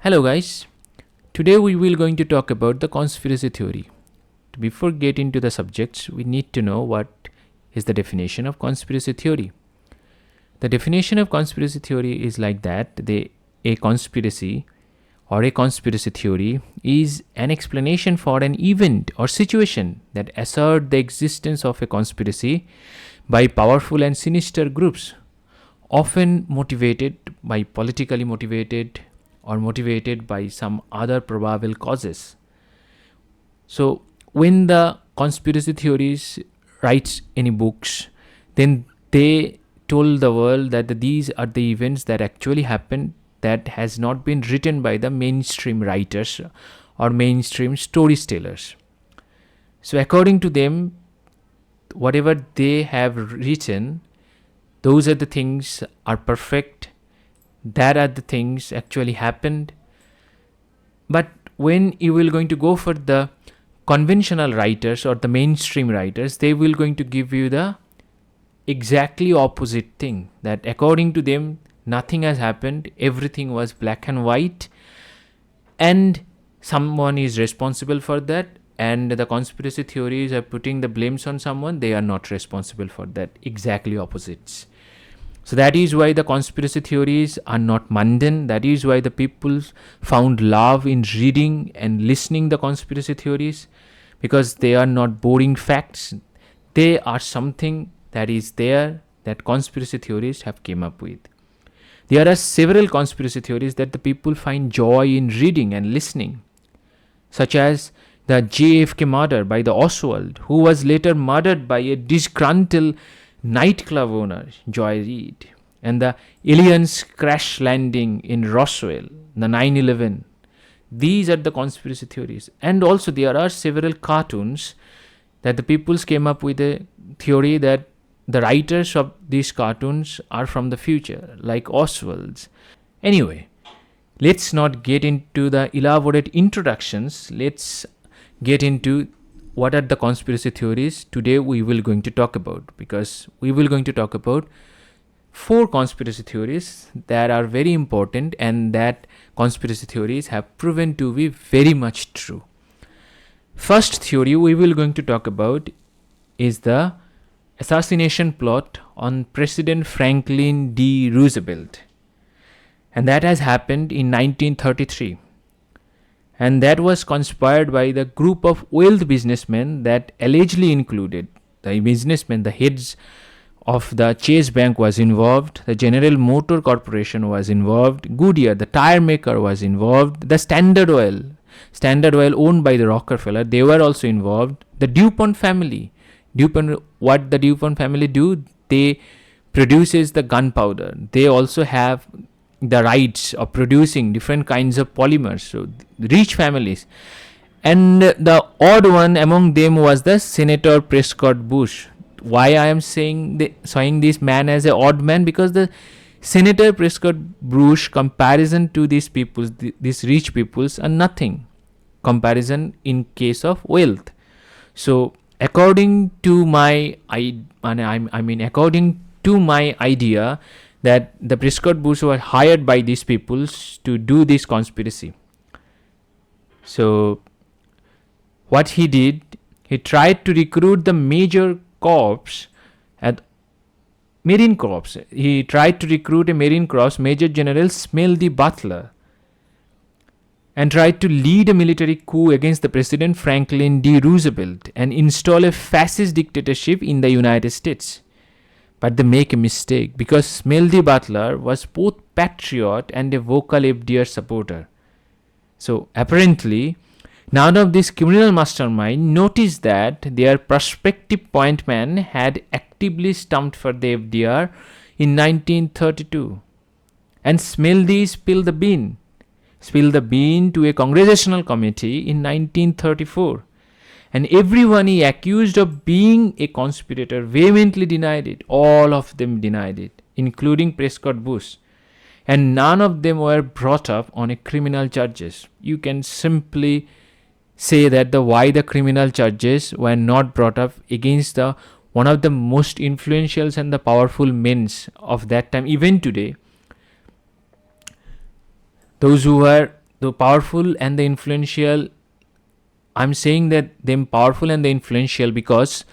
Hello guys, today we will going to talk about the conspiracy theory. Before getting into the subjects, we need to know what is the definition of conspiracy theory. The definition of conspiracy theory is like that a conspiracy or a conspiracy theory is an explanation for an event or situation that assert the existence of a conspiracy by powerful and sinister groups, often motivated by politically motivated or motivated by some other probable causes. So when the conspiracy theories writes any books, then they told the world that these are the events that actually happened that has not been written by the mainstream writers or mainstream storytellers. So according to them, whatever they have written, those are the things are perfect, that are the things actually happened. But when you will going to go for the conventional writers or the mainstream writers, they will going to give you the exactly opposite thing, that according to them nothing has happened, everything was black and white, and someone is responsible for that, and the conspiracy theories are putting the blames on someone, they are not responsible for that, exactly opposites. So that is why the conspiracy theories are not mundane. That is why the people found love in reading and listening the conspiracy theories, because they are not boring facts. They are something that is there that conspiracy theories have came up with. There are several conspiracy theories that the people find joy in reading and listening, such as the JFK murder by the Oswald, who was later murdered by a disgruntled nightclub owner, Joy Reid, and the aliens crash landing in Roswell, the 9/11. These are the conspiracy theories. And also there are several cartoons that the peoples came up with a theory that the writers of these cartoons are from the future, like Oswald's. Anyway, let's not get into the elaborate introductions. Let's get into what are the conspiracy theories today we will going to talk about, because we will going to talk about 4 conspiracy theories that are very important and that conspiracy theories have proven to be very much true. First theory we will going to talk about is the assassination plot on President Franklin D. Roosevelt, and that has happened in 1933. And that was conspired by the group of wealth businessmen that allegedly included the businessmen, the heads of the Chase Bank was involved, the General Motor Corporation was involved, Goodyear, the tire maker, was involved, the Standard Oil owned by the Rockefeller, they were also involved, the DuPont family. What the DuPont family do? They produces the gunpowder. They also have the rights of producing different kinds of polymers, so rich families. And the odd one among them was the Senator Prescott Bush. Why I am saying this man as an odd man? Because the Senator Prescott Bush comparison to these peoples, these rich peoples, are nothing comparison in case of wealth. So according to my according to my idea, that the Prescott Bush were hired by these peoples to do this conspiracy. So what he did, he tried to recruit the major corps at Marine Corps. He tried to recruit a Marine Corps Major General Smedley Butler and tried to lead a military coup against the President Franklin D. Roosevelt and install a fascist dictatorship in the United States. But they make a mistake, because Smedley Butler was both patriot and a vocal FDR supporter. So apparently, none of these criminal mastermind noticed that their prospective point man had actively stumped for the FDR in 1932. And Smedley spilled the bean to a congressional committee in 1934. And everyone he accused of being a conspirator vehemently denied it. All of them denied it, including Prescott Bush. And none of them were brought up on a criminal charges. You can simply say that why the criminal charges were not brought up against the one of the most influential and the powerful men of that time, even today. Those who were the powerful and the influential, I'm saying that them powerful and the influential because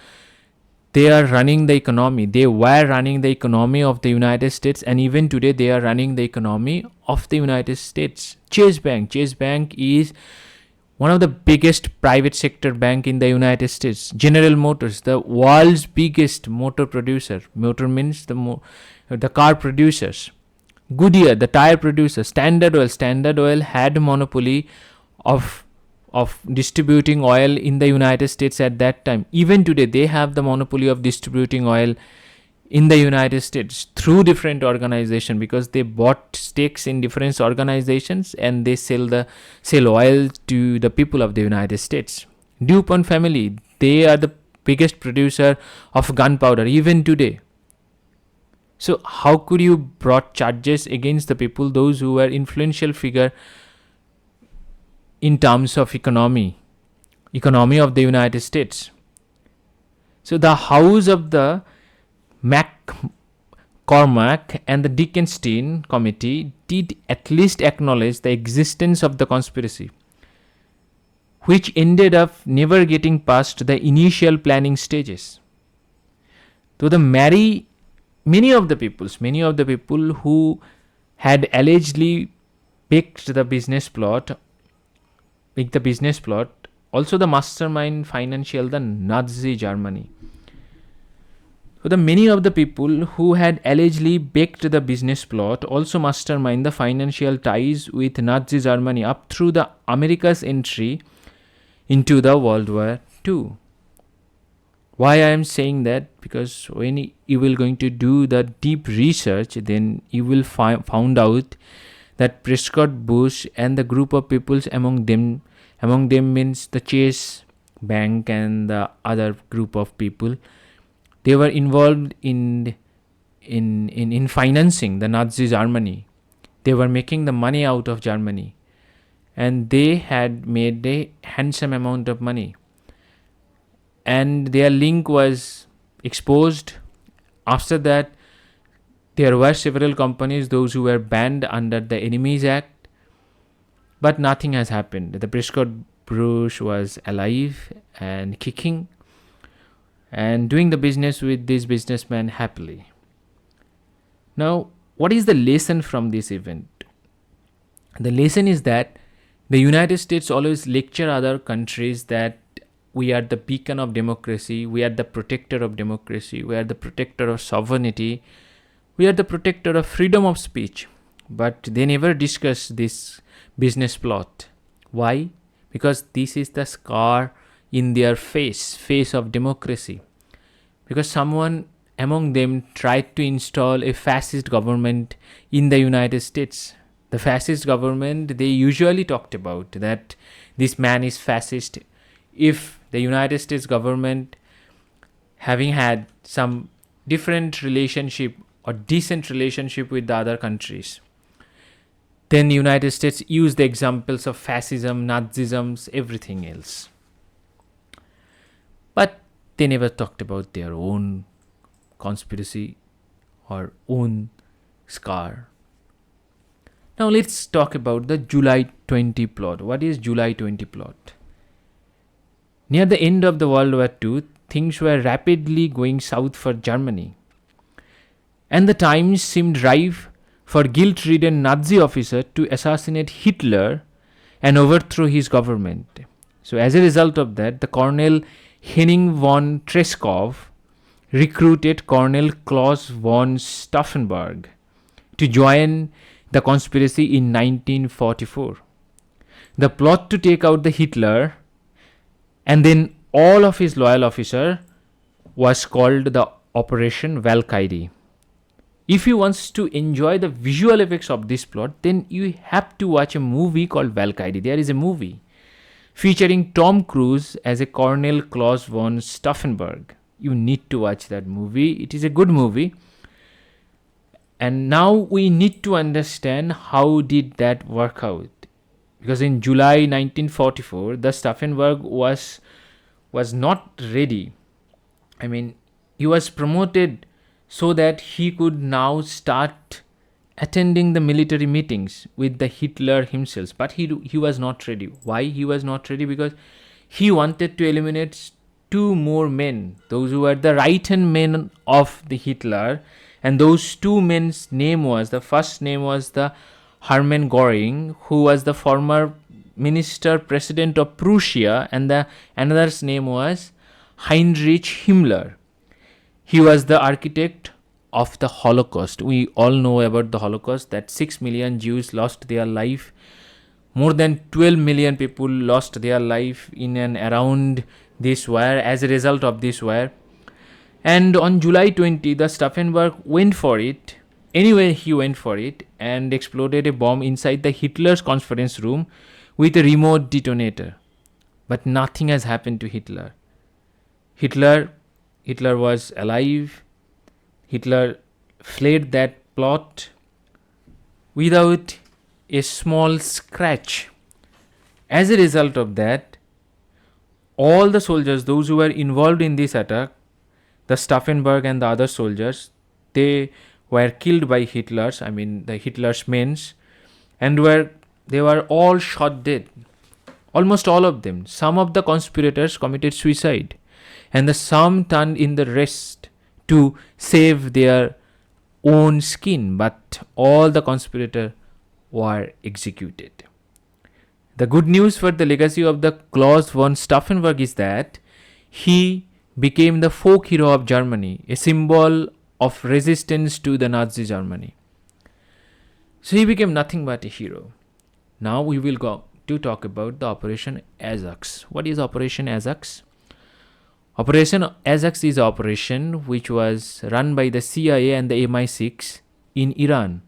they are running the economy. They were running the economy of the United States, and even today they are running the economy of the United States. Chase Bank is one of the biggest private sector bank in the United States. General Motors, the world's biggest motor producer. Motor means the car producers. Goodyear, the tire producer. Standard Oil had monopoly of distributing oil in the United States at that time. Even today, they have the monopoly of distributing oil in the United States through different organizations, because they bought stakes in different organizations and they sell oil to the people of the United States. DuPont family, they are the biggest producer of gunpowder even today. So how could you brought charges against the people, those who were influential figure in terms of economy of the United States? So the house of the McCormack and the Dickenstein committee did at least acknowledge the existence of the conspiracy, which ended up never getting past the initial planning stages. So many of the people who had allegedly picked the business plot, also the mastermind financial, the Nazi Germany. So many of the people who had allegedly baked the business plot also mastermind the financial ties with Nazi Germany up through the America's entry into the World War II. Why I am saying that? Because when you will going to do the deep research, then you will found out that Prescott Bush and the group of peoples among them means the Chase Bank and the other group of people, they were involved in financing the Nazi Germany. They were making the money out of Germany, and they had made a handsome amount of money, and their link was exposed. After that, there were several companies, those who were banned under the Enemies Act, but nothing has happened. The Prescott Bush was alive and kicking and doing the business with this businessman happily. Now, what is the lesson from this event? The lesson is that the United States always lecture other countries that we are the beacon of democracy, we are the protector of democracy, we are the protector of sovereignty, we are the protector of freedom of speech. But they never discuss this business plot. Why? Because this is the scar in their face of democracy. Because someone among them tried to install a fascist government in the United States. The fascist government, they usually talked about that this man is fascist. If the United States government having had some different relationship or decent relationship with the other countries, then the United States used the examples of fascism, Nazism, everything else. But they never talked about their own conspiracy or own scar. Now let's talk about the July 20 plot. What is July 20 plot? Near the end of the World War II, things were rapidly going south for Germany, and the times seemed rife for guilt-ridden Nazi officer to assassinate Hitler and overthrow his government. So as a result of that, the Colonel Henning von Treschow recruited Colonel Klaus von Stauffenberg to join the conspiracy in 1944. The plot to take out the Hitler and then all of his loyal officers was called the Operation Valkyrie. If you want to enjoy the visual effects of this plot, then you have to watch a movie called Valkyrie. There is a movie featuring Tom Cruise as a Colonel Klaus von Stauffenberg. You need to watch that movie. It is a good movie. And now we need to understand how did that work out. Because in July 1944, the Stauffenberg was not ready. I mean, he was promoted so that he could now start attending the military meetings with the Hitler himself, but he was not ready. Why he was not ready? Because he wanted to eliminate two more men, those who were the right hand men of the Hitler, and those two men's name was, the first name was the Hermann Göring, who was the former minister president of Prussia, and the another's name was Heinrich Himmler. He was the architect of the Holocaust. We all know about the Holocaust, that 6 million Jews lost their life. More than 12 million people lost their life in and around this war as a result of this war. And on July 20, the Stauffenberg went for it. Anyway, he went for it and exploded a bomb inside the Hitler's conference room with a remote detonator. But nothing has happened to Hitler. Hitler was alive. Hitler fled that plot without a small scratch. As a result of that, all the soldiers, those who were involved in this attack, the Stauffenberg and the other soldiers, they were killed by the Hitler's men, and they were all shot dead. Almost all of them. Some of the conspirators committed suicide, and some turned in the rest to save their own skin, but all the conspirators were executed. The good news for the legacy of the Klaus von Stauffenberg is that he became the folk hero of Germany, a symbol of resistance to the Nazi Germany. So he became nothing but a hero. Now we will go to talk about the Operation Ajax. What is Operation Ajax? Operation Ajax is an operation which was run by the CIA and the MI6 in Iran.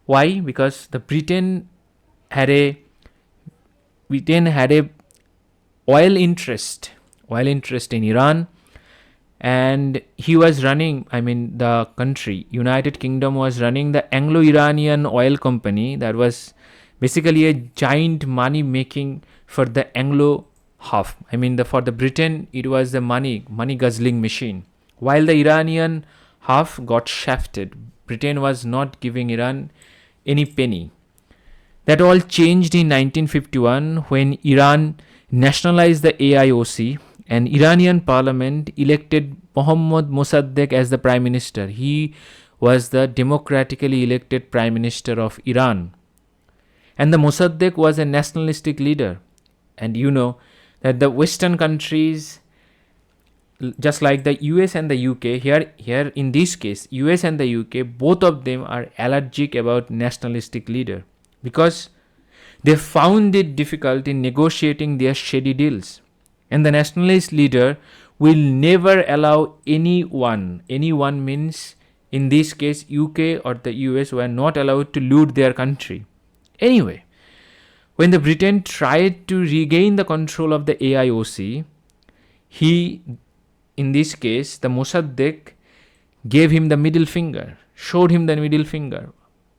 Why? Because the Britain had a oil interest in Iran, and he was running, the country, United Kingdom, was running the Anglo-Iranian oil company that was basically a giant money making for the Anglo half. For the Britain, it was the money guzzling machine. While the Iranian half got shafted, Britain was not giving Iran any penny. That all changed in 1951 when Iran nationalized the AIOC and Iranian parliament elected Mohammad Mossadegh as the prime minister. He was the democratically elected prime minister of Iran. And the Mossadegh was a nationalistic leader. And you know that the Western countries, just like the US and the UK, here in this case, US and the UK, both of them are allergic about nationalistic leader, because they found it difficult in negotiating their shady deals. And the nationalist leader will never allow anyone means, in this case UK or the US, were not allowed to loot their country. Anyway, when the Britain tried to regain the control of the AIOC, in this case, the Mossadegh gave him the middle finger, showed him the middle finger,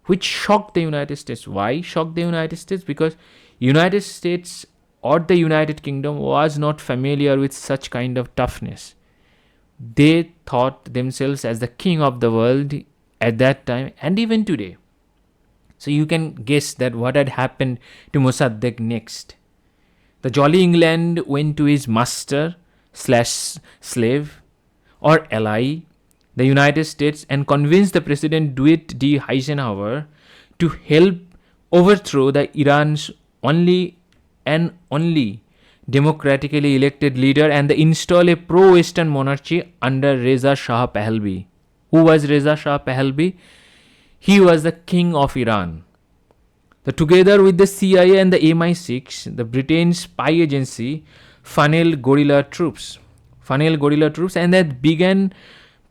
which shocked the United States. Why shocked the United States? Because United States or the United Kingdom was not familiar with such kind of toughness. They thought themselves as the king of the world at that time and even today. So you can guess that what had happened to Mossadegh next. The Jolly England went to his master/slave or ally, the United States, and convinced the President Dwight D. Eisenhower to help overthrow the Iran's only democratically elected leader and install a pro-Western monarchy under Reza Shah Pahlavi. Who was Reza Shah Pahlavi? He was the king of Iran. Together with the CIA and the MI6, the Britain's spy agency funneled guerrilla troops, and that began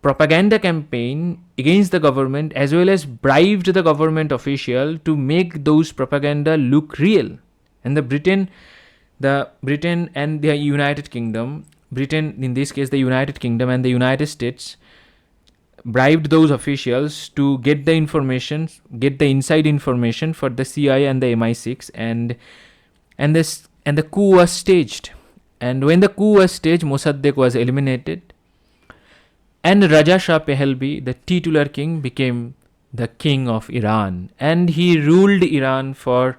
propaganda campaign against the government, as well as bribed the government official to make those propaganda look real. And the Britain and the United Kingdom, Britain in this case the United Kingdom and the United States, bribed those officials to get the inside information for the CIA and the MI6, and the coup was staged. And when the coup was staged, Mossadegh was eliminated, and Raja Shah Pahlavi, the titular king, became the king of Iran, and he ruled Iran for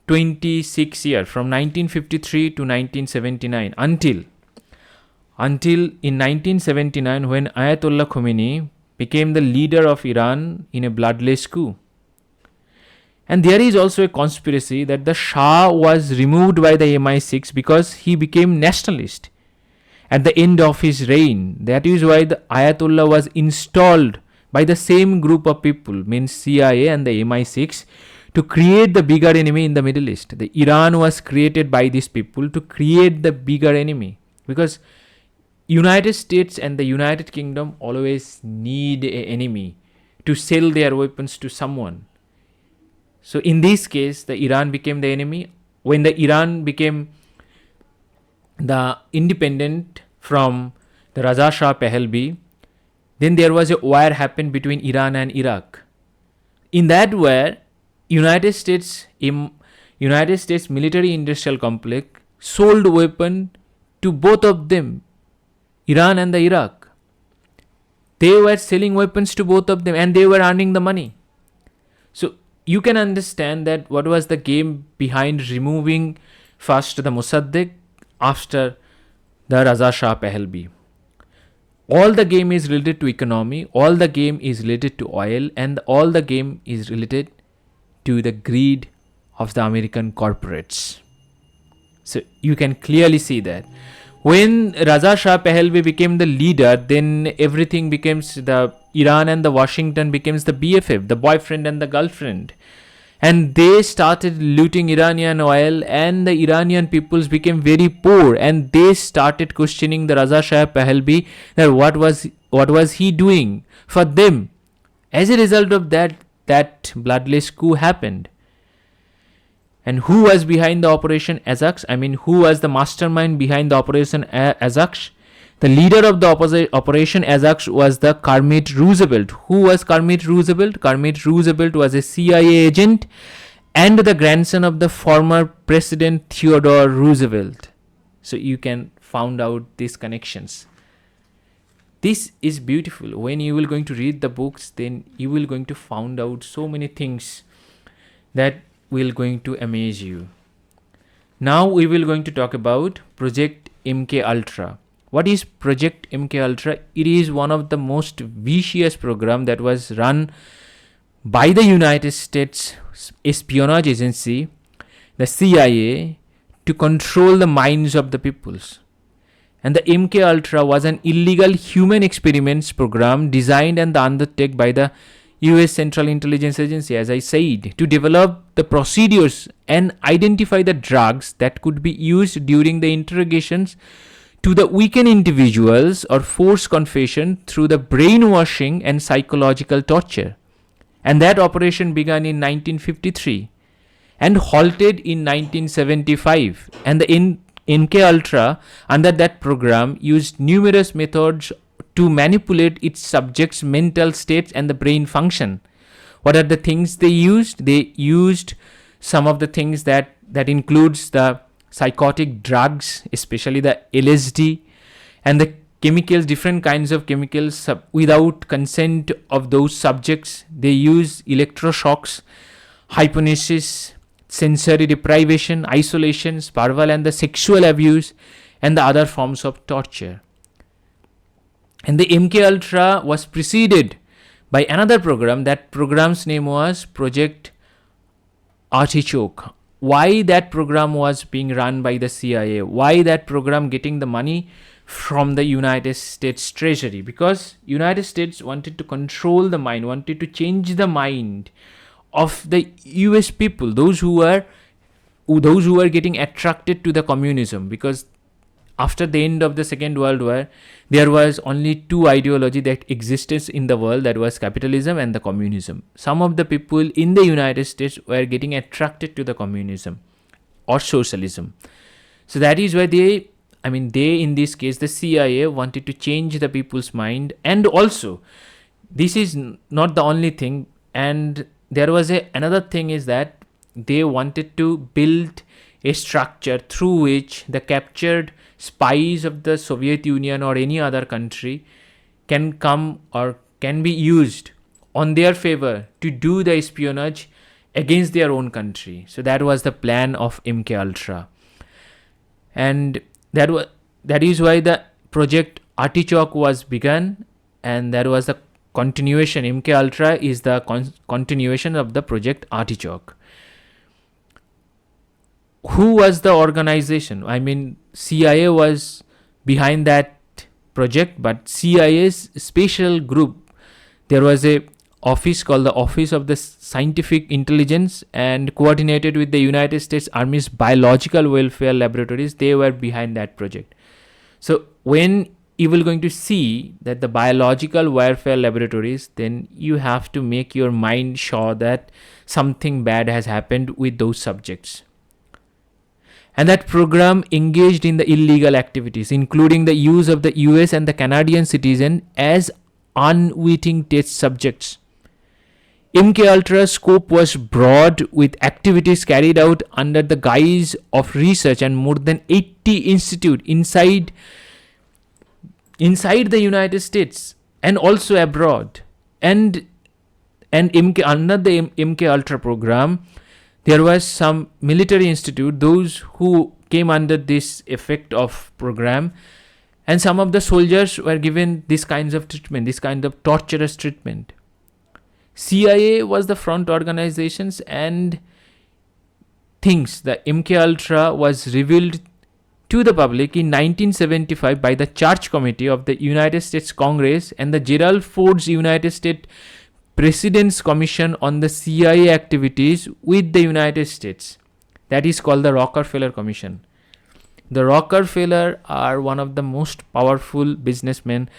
26 years, from 1953 to 1979, until in 1979, when Ayatollah Khomeini became the leader of Iran in a bloodless coup. And there is also a conspiracy that the Shah was removed by the MI6 because he became nationalist at the end of his reign. That is why the Ayatollah was installed by the same group of people, means CIA and the MI6, to create the bigger enemy in the Middle East. The Iran was created by these people to create the bigger enemy, because United States and the United Kingdom always need an enemy to sell their weapons to someone. So in this case, the Iran became the enemy. When the Iran became the independent from the Raza Shah Pahlavi, then there was a war happened between Iran and Iraq. In that war, United States military industrial complex sold weapon to both of them, Iran and the Iraq. They were selling weapons to both of them, and they were earning the money. So you can understand that what was the game behind removing first the Mossadegh, after the Raza Shah Pahlavi. All the game is related to economy, all the game is related to oil, and all the game is related to the greed of the American corporates. So you can clearly see that. When Raza Shah Pahlavi became the leader, then everything becomes the Iran and the Washington becomes the BFF, the boyfriend and the girlfriend. And they started looting Iranian oil, and the Iranian peoples became very poor, and they started questioning the Raza Shah Pahlavi that what was he doing for them. As a result of that bloodless coup happened. And who was behind the Operation Ajax? Who was the mastermind behind the Operation Ajax? The leader of the Operation Ajax was the Kermit Roosevelt. Who was Kermit Roosevelt? Kermit Roosevelt was a CIA agent and the grandson of the former President Theodore Roosevelt. So you can find out these connections. This is beautiful. When you will going to read the books, then you will going to find out so many things that will going to amaze you. Now we will going to talk about Project MKUltra. What is Project MKUltra? It is one of the most vicious program that was run by the United States espionage agency, the CIA, to control the minds of the peoples. And the MKUltra was an illegal human experiments program designed and undertaken by the US Central Intelligence Agency, as I said, to develop the procedures and identify the drugs that could be used during the interrogations to the weaken individuals or force confession through the brainwashing and psychological torture. And that operation began in 1953 and halted in 1975. And the MKUltra under that program used numerous methods to manipulate its subjects' mental states and the brain function. What are the things they used? They used some of the things that includes the psychotic drugs, especially the LSD, and the chemicals, different kinds of chemicals without consent of those subjects. They use electroshocks, hypnosis, sensory deprivation, isolation, verbal and the sexual abuse, and the other forms of torture. And the MKUltra was preceded by another program. That program's name was Project Artichoke. Why that program was being run by the CIA? Why that program getting the money from the United States Treasury? Because United States wanted to control the mind, wanted to change the mind of the US people, those who were getting attracted to the communism. Because after the end of the Second World War, there was only two ideologies that existed in the world, that was capitalism and the communism. Some of the people in the United States were getting attracted to the communism or socialism. So that is why they in this case, the CIA wanted to change the people's mind. And also, this is not the only thing. And there was another thing is that they wanted to build a structure through which the captured spies of the Soviet Union or any other country can come or can be used on their favor to do the espionage against their own country. So that was the plan of MKUltra. And that is why the project Artichoke was begun, and that was the continuation. MKUltra is the continuation of the project Artichoke. Who was the organization? I mean, CIA was behind that project, but CIA's special group, there was a office called the Office of the Scientific Intelligence, and coordinated with the United States Army's Biological Welfare Laboratories. They were behind that project. So when you will going to see that the Biological Warfare Laboratories, then you have to make your mind sure that something bad has happened with those subjects. And that program engaged in the illegal activities, including the use of the US and the Canadian citizen as unwitting test subjects. MKUltra's scope was broad, with activities carried out under the guise of research and more than 80 institutes inside the United States and also abroad. And under the MKUltra program, there was some military institute, those who came under this effect of program, and some of the soldiers were given this kinds of treatment, this kind of torturous treatment. CIA was the front organizations and things. The MKUltra was revealed to the public in 1975 by the Church Committee of the United States Congress and the Gerald Ford's United States President's Commission on the CIA activities with the United States. That is called the Rockefeller Commission. The Rockefeller are one of the most powerful businessmen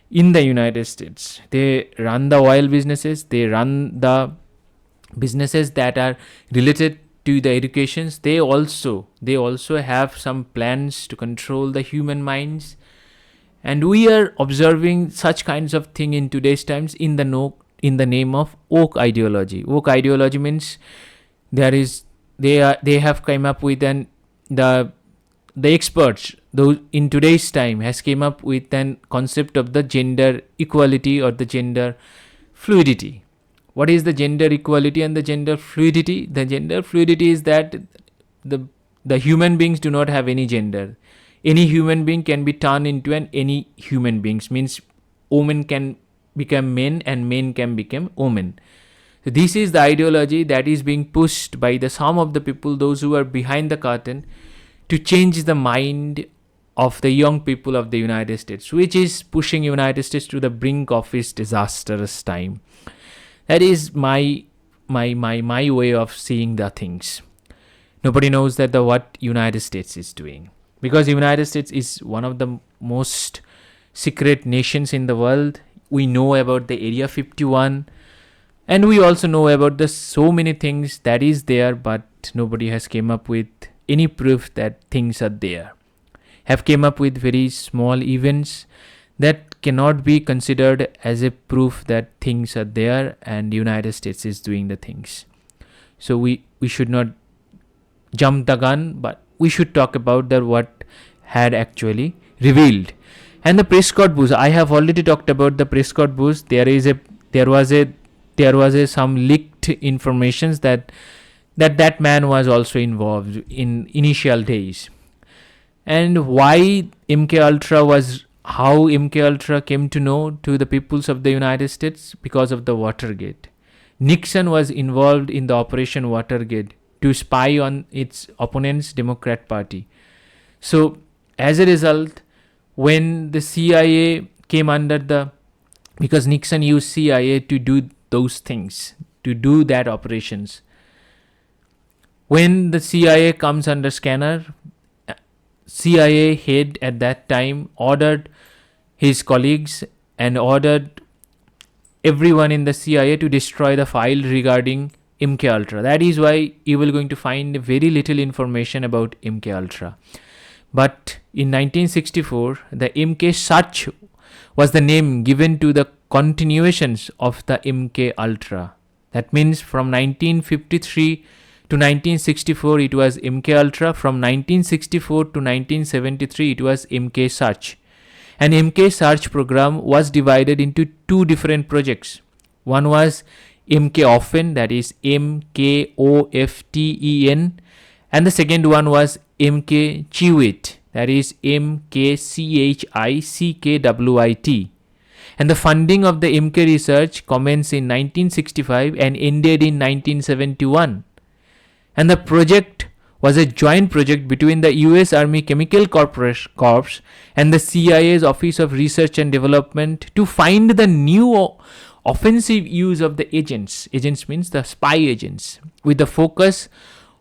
in the United States. They run the oil businesses, they run the businesses that are related to the educations. They also have some plans to control the human minds, and we are observing such kinds of thing in today's times in the name of woke ideology. Woke ideology means they have come up with the experts, those in today's time, has came up with an concept of the gender equality or the gender fluidity. What is the gender equality and the gender fluidity? The gender fluidity is that the human beings do not have any gender. Any human being can be turned into any human beings. Means women can become men and men can become women. So this is the ideology that is being pushed by some of the people, those who are behind the curtain, to change the mind of the young people of the United States, which is pushing United States to the brink of its disastrous time. That is my way of seeing the things. Nobody knows that what United States is doing, because United States is one of the most secret nations in the world. We know about the Area 51, and we also know about the so many things that is there, but nobody has came up with any proof that things are there. Have came up with very small events that cannot be considered as a proof that things are there and United States is doing the things. So we should not jump the gun, but we should talk about what had actually revealed. And the Prescott Bush, I have already talked about the Prescott Bush. There was some leaked informations that man was also involved in initial days. And why how MKUltra came to know to the peoples of the United States? Because of the Watergate. Nixon was involved in the Operation Watergate to spy on its opponent's Democrat Party. So as a result, when the CIA came because Nixon used CIA to do those things, to do that operations. When the CIA comes under scanner, CIA head at that time ordered his colleagues and ordered everyone in the CIA to destroy the file regarding MKUltra. That is why you will going to find very little information about MKUltra. But in 1964, the MK Search was the name given to the continuations of the MKUltra. That means from 1953 to 1964 it was MKUltra. From 1964 to 1973 it was MK Search. And MK Search program was divided into two different projects. One was MK Often, that is MKOFTEN, and the second one was MK Chewit, that is MKCHICKWIT. And the funding of the MK research commenced in 1965 and ended in 1971. And the project was a joint project between the US Army Chemical Corps and the CIA's Office of Research and Development to find the new offensive use of the agents. Agents means the spy agents, with the focus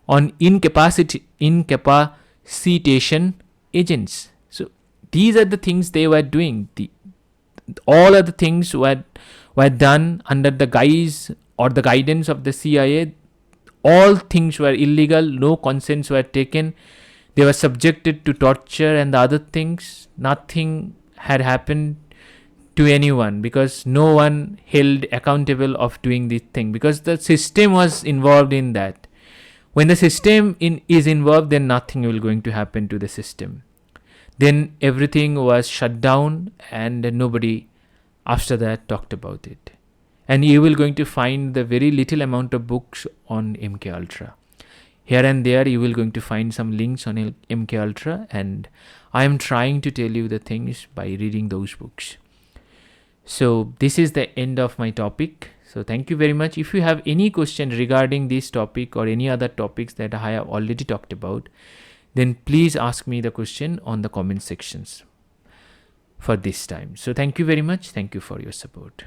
on incapacitation agents. So these are the things they were doing. All of the things were done under the guise or the guidance of the CIA. All things were illegal, no consents were taken, they were subjected to torture and the other things. Nothing had happened to anyone because no one held accountable of doing this thing, because the system was involved in that. When the system is involved, then nothing will going to happen to the system. Then everything was shut down and nobody after that talked about it. And you will going to find the very little amount of books on MKUltra. Here and there you will going to find some links on MKUltra, and I am trying to tell you the things by reading those books. So this is the end of my topic. So thank you very much. If you have any question regarding this topic or any other topics that I have already talked about, then please ask me the question on the comment sections for this time. So thank you very much. Thank you for your support.